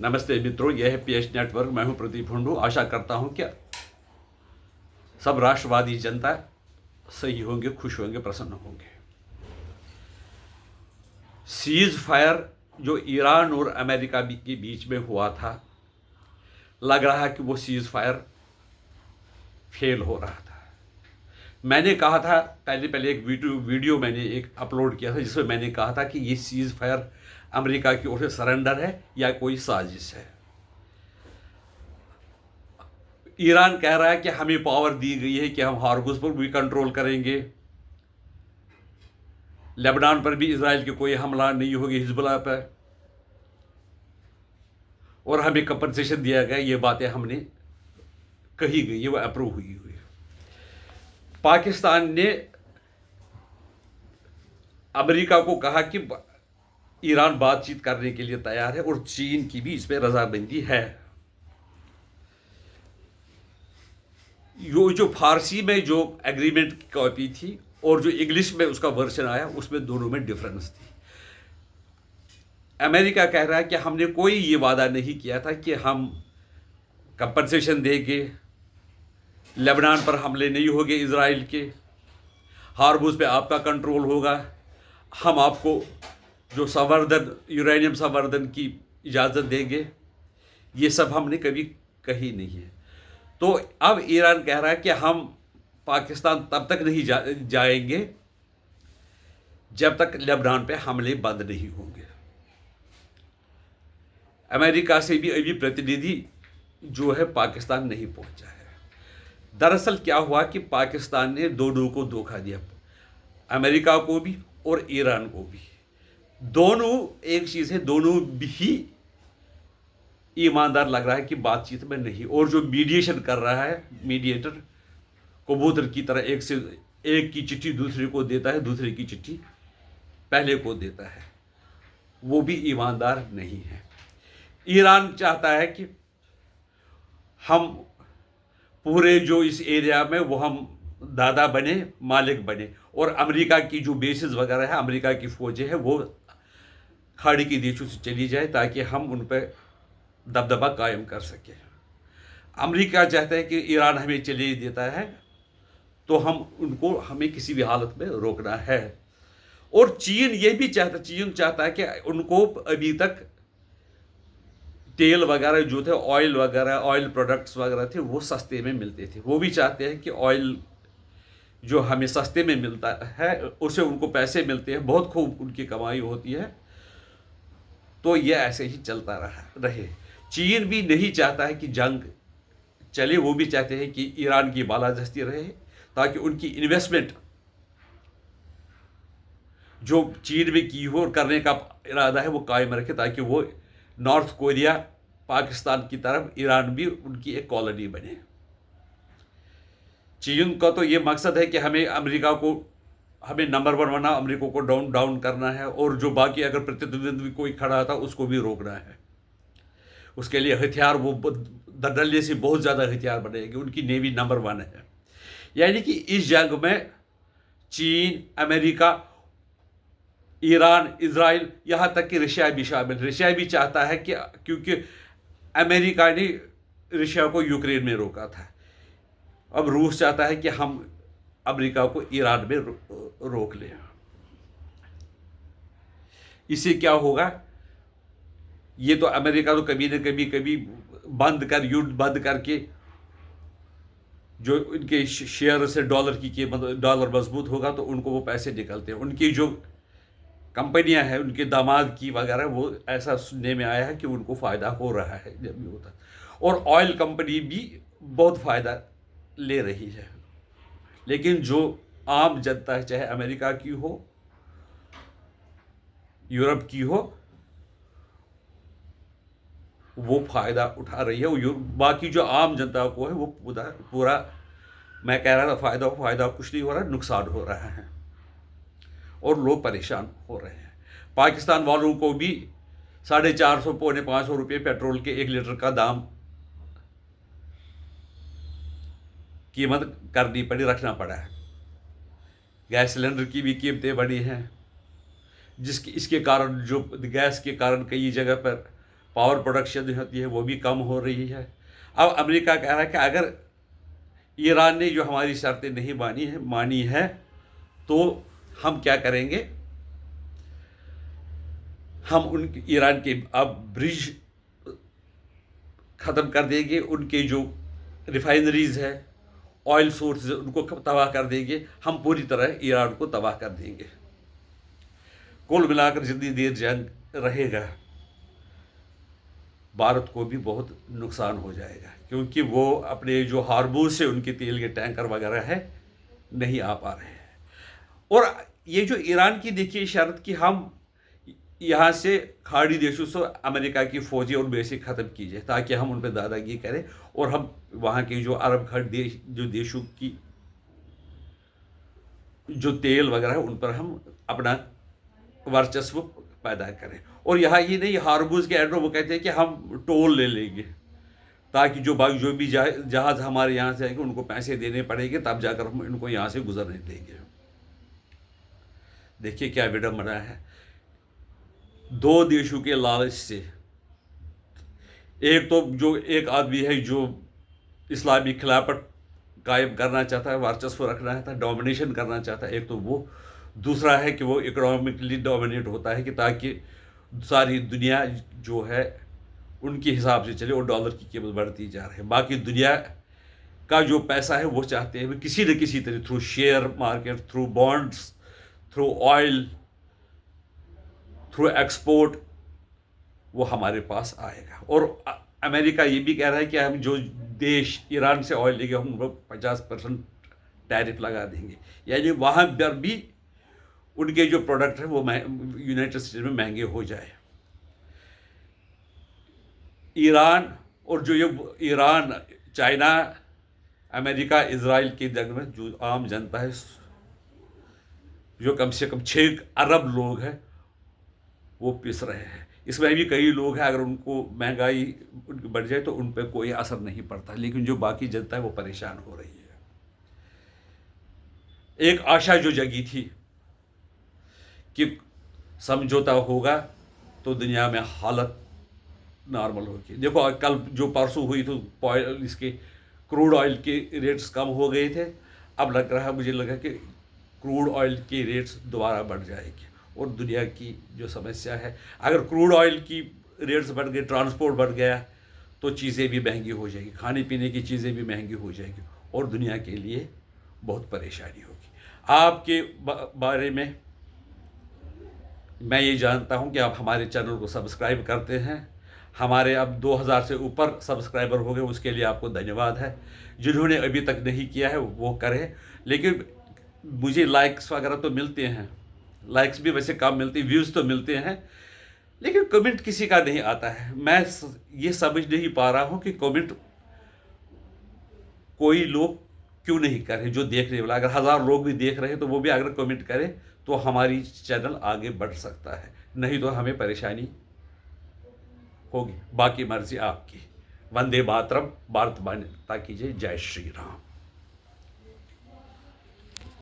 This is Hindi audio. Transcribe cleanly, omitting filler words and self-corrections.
नमस्ते मित्रों, यह है पीएच नेटवर्क। मैं हूं प्रदीप हुंडू। आशा करता हूं कि सब राष्ट्रवादी जनता सही होंगे, खुश होंगे, प्रसन्न होंगे। सीज फायर जो ईरान और अमेरिका के बीच में हुआ था, लग रहा है कि वो सीज फायर फेल हो रहा था। मैंने कहा था पहले एक वीडियो मैंने एक अपलोड किया था, जिसमें मैंने कहा था कि ये सीज फायर अमेरिका की ओर से सरेंडर है या कोई साजिश है। ईरान कह रहा है कि हमें पावर दी गई है कि हम हार्मुज पर भी कंट्रोल करेंगे, लेबनान पर भी इजराइल के कोई हमला नहीं होगी, हिजबुल्लाह पर, और हमें कंपनसेशन दिया गया। ये बातें हमने कही गई है, वो अप्रूव हुई हुई। पाकिस्तान ने अमेरिका को कहा कि ईरान बातचीत करने के लिए तैयार है और चीन की भी इस पर रजामंदी है। जो फारसी में जो एग्रीमेंट की कॉपी थी और जो इंग्लिश में उसका वर्जन आया, उसमें दोनों में डिफरेंस थी। अमेरिका कह रहा है कि हमने कोई ये वादा नहीं किया था कि हम कंपनसेशन देंगे, लेबनान पर हमले नहीं होंगे इजराइल के, हार्मुज पे आपका कंट्रोल होगा, हम आपको जो संवर्धन, यूरेनियम संवर्धन की इजाज़त देंगे। ये सब हमने कभी कही नहीं है। तो अब ईरान कह रहा है कि हम पाकिस्तान तब तक नहीं जाएंगे जब तक लेबनान पे हमले बंद नहीं होंगे। अमेरिका से भी अभी प्रतिनिधि जो है पाकिस्तान नहीं पहुंचा है। दरअसल क्या हुआ कि पाकिस्तान ने दोनों को धोखा दिया, अमेरिका को भी और ईरान को भी। दोनों एक चीज़ है, दोनों भी ईमानदार लग रहा है कि बातचीत में नहीं। और जो मीडिएशन कर रहा है, मीडिएटर कबूतर की तरह एक की चिट्ठी दूसरे को देता है, दूसरे की चिट्ठी पहले को देता है, वो भी ईमानदार नहीं है। ईरान चाहता है कि हम पूरे जो इस एरिया में वो हम दादा बने, मालिक बने, और अमेरिका की जो बेसिस वगैरह है, अमेरिका की फौजें हैं, वो खाड़ी के देशों से चली जाए ताकि हम उन पर दबदबा कायम कर सके। अमेरिका चाहता है कि ईरान हमें चले देता है तो हमें किसी भी हालत में रोकना है। और चीन चाहता है कि उनको अभी तक तेल वगैरह जो थे, ऑयल वगैरह, ऑयल प्रोडक्ट्स वगैरह थे, वो सस्ते में मिलते थे। वो भी चाहते हैं कि ऑयल जो हमें सस्ते में मिलता है उससे उनको पैसे मिलते हैं, बहुत खूब उनकी कमाई होती है। तो ये ऐसे ही चलता रहे। चीन भी नहीं चाहता है कि जंग चले, वो भी चाहते हैं कि ईरान की बालादस्ती रहे ताकि उनकी इन्वेस्टमेंट जो चीन में की हो और करने का इरादा है वो कायम रखे, ताकि वो नॉर्थ कोरिया, पाकिस्तान की तरफ ईरान भी उनकी एक कॉलोनी बने। चीन का तो ये मकसद है कि हमें नंबर 1 बनना, अमेरिका को डाउन करना है, और जो बाकी अगर प्रतिद्वंद्वी कोई खड़ा था उसको भी रोकना है। उसके लिए हथियार वो डलने से बहुत ज़्यादा हथियार बनेंगे। उनकी नेवी नंबर 1 है। यानी कि इस जंग में चीन, अमेरिका, ईरान, इजराइल, यहाँ तक कि रशिया भी शामिल। रशिया भी चाहता है कि, क्योंकि अमेरिका ने रशिया को यूक्रेन में रोका था, अब रूस चाहता है कि हम अमेरिका को ईरान में रोक लें। इससे क्या होगा? ये तो अमेरिका तो कभी न कभी युद्ध बंद करके जो इनके शेयर से डॉलर की कीमत, डॉलर मजबूत होगा तो उनको वो पैसे निकलते हैं। उनकी जो कंपनियां हैं, उनके दामाद की वगैरह, वो ऐसा सुनने में आया है कि उनको फ़ायदा हो रहा है जब भी होता। और ऑयल कंपनी भी बहुत फ़ायदा ले रही है। लेकिन जो आम जनता है, चाहे अमेरिका की हो, यूरोप की हो, वो फ़ायदा उठा रही है। बाकी जो आम जनता को है वो पूरा मैं कह रहा था फ़ायदा कुछ नहीं हो रहा, नुकसान हो रहा है और लोग परेशान हो रहे हैं। पाकिस्तान वालों को भी 450 पौने 500 रुपये पेट्रोल के 1 लीटर का दाम कीमत करनी पड़ी, रखना पड़ा है। गैस सिलेंडर की भी कीमतें बढ़ी हैं, इसके कारण जो गैस के कारण कई जगह पर पावर प्रोडक्शन होती है वो भी कम हो रही है। अब अमेरिका कह रहा है कि अगर ईरान ने जो हमारी शर्तें नहीं मानी है तो हम क्या करेंगे, हम उन ईरान के अब ब्रिज ख़त्म कर देंगे, उनके जो रिफाइनरीज है, ऑयल सोर्स उनको तबाह कर देंगे, हम पूरी तरह ईरान को तबाह कर देंगे। कुल मिलाकर जितनी देर जंग रहेगा भारत को भी बहुत नुकसान हो जाएगा, क्योंकि वो अपने जो हार्बूज से उनके तेल के टैंकर वगैरह है नहीं आ पा रहे हैं। और ये जो ईरान की देखिए शर्त कि हम यहाँ से खाड़ी देशों से अमेरिका की फौजी और बेसिक ख़त्म कीजिए ताकि हम उन पर दादागिरी करें और हम वहाँ के जो अरब खंड जो देशों की जो तेल वगैरह है उन पर हम अपना वर्चस्व पैदा करें। और यहाँ ये नहीं, हार्बूज के एंड वो कहते हैं कि हम टोल ले लेंगे ताकि जो भी जहाज़ हमारे यहाँ से आएंगे उनको पैसे देने पड़ेंगे, तब जाकर हम इनको यहाँ से गुजरने देंगे। देखिए क्या विडंबना है, दो देशों के लालच से। एक तो जो एक आदमी है जो इस्लामी खिलाफत कायम करना चाहता है, वर्चस्व रखना चाहता है, डोमिनेशन करना चाहता है, एक तो वो। दूसरा है कि वो इकोनॉमिकली डोमिनेट होता है कि ताकि सारी दुनिया जो है उनके हिसाब से चले और डॉलर की कीमत बढ़ती जा रही है। बाकी दुनिया का जो पैसा है वो चाहते हैं किसी न किसी तरह, through share market, through bonds, through oil, through export, वो हमारे पास आएगा। और अमेरिका ये भी कह रहा है कि हम जो देश ईरान से ऑयल लेंगे हम उनको 50% टैरिफ लगा देंगे, यानी वहाँ पर भी उनके जो प्रोडक्ट है वो यूनाइटेड स्टेट्स में महंगे हो जाए। ईरान और जो ये ईरान, चाइना, अमेरिका, इजराइल के जंग में जो आम जनता है, जो कम से कम 6 अरब लोग हैं वो पिस रहे हैं। इसमें भी कई लोग हैं अगर उनको महंगाई उनकी बढ़ जाए तो उन पर कोई असर नहीं पड़ता, लेकिन जो बाकी जनता है वो परेशान हो रही है। एक आशा जो जगी थी कि समझौता होगा तो दुनिया में हालत नॉर्मल होगी। देखो कल जो परसों हुई तो इसके क्रूड ऑयल के रेट्स कम हो गए थे, अब लग रहा है, मुझे लगा कि क्रूड ऑयल के रेट्स दोबारा बढ़ जाएंगे। और दुनिया की जो समस्या है, अगर क्रूड ऑयल की रेट्स बढ़ गए, ट्रांसपोर्ट बढ़ गया तो चीज़ें भी महंगी हो जाएगी, खाने पीने की चीज़ें भी महंगी हो जाएगी और दुनिया के लिए बहुत परेशानी होगी। आपके बारे में मैं ये जानता हूँ कि आप हमारे चैनल को सब्सक्राइब करते हैं। हमारे अब 2000 से ऊपर सब्सक्राइबर हो गए, उसके लिए आपको धन्यवाद है। जिन्होंने अभी तक नहीं किया है वो करें। लेकिन मुझे लाइक्स वगैरह तो मिलते हैं, लाइक्स भी वैसे कम मिलते हैं, व्यूज़ तो मिलते हैं, लेकिन कमेंट किसी का नहीं आता है। मैं ये समझ नहीं पा रहा हूँ कि कमेंट कोई लोग क्यों नहीं कर रहे जो देखने वाला। अगर 1000 लोग भी देख रहे हैं तो वो भी अगर कमेंट करें तो हमारी चैनल आगे बढ़ सकता है, नहीं तो हमें परेशानी होगी। बाकी मर्जी आपकी। वंदे मातरम। भारत माता की जय। जय श्री राम।